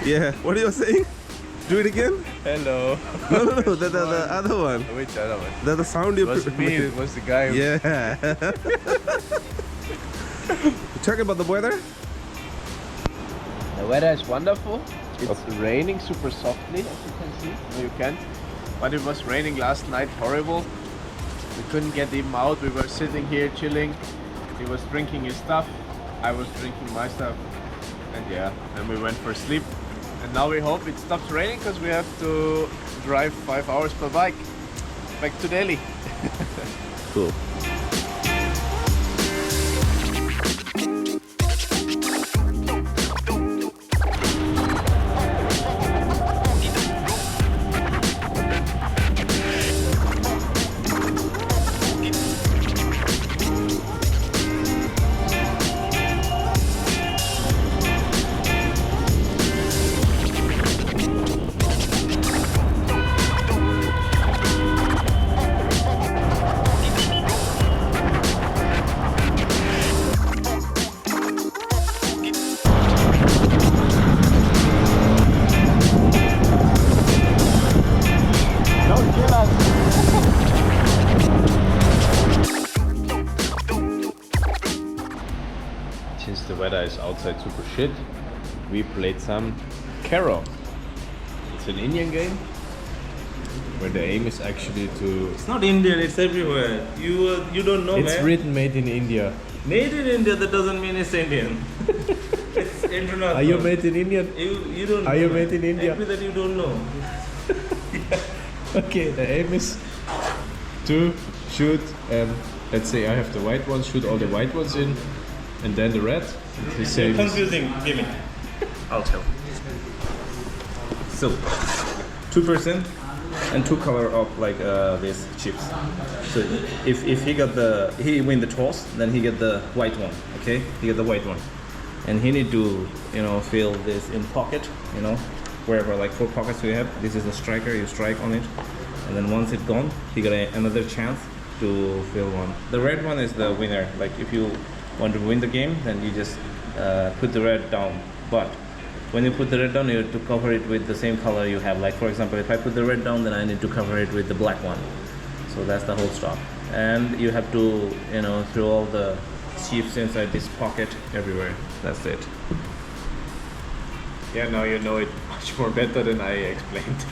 Yeah. What are you saying? Do it again? Hello. No. The other one. Which other one? The sound you It was me. It was the guy. Yeah. Talk about the weather. The weather is wonderful. It's raining super softly, as you can see. No, you can't. But it was raining last night, horrible. We couldn't get him out. We were sitting here chilling. He was drinking his stuff. I was drinking my stuff. And yeah, then we went for sleep. And now we hope it stops raining because we have to drive 5 hours per bike back to Delhi. Cool. Since the weather is outside super shit, we played some Carrom. It's an Indian game where the aim is actually to... It's not Indian, it's everywhere. You don't know, It's man. written made in India. Made in India, that doesn't mean it's Indian. It's international. Are you made in India? You don't know. Are you man. made in India? Maybe that you don't know. Okay, the aim is to shoot, let's say I have the white ones, shoot all the white ones in, and then the red. The same. Confusing, give me. I'll tell. So, 2% and 2 color of like these chips. So if he win the toss, then he get the white one. Okay, he get the white one, and he need to fill this in pocket. Wherever like 4 pockets we have. This is a striker. You strike on it, and then once it's gone, he got another chance to fill one. The red one is the winner. Like if you want to win the game, then you just put the red down. But when you put the red down, you have to cover it with the same color you have. Like for example, if I put the red down, then I need to cover it with the black one. So that's the whole stop. And you have to throw all the chips inside this pocket everywhere. That's it. Yeah, now you know it much more better than I explained.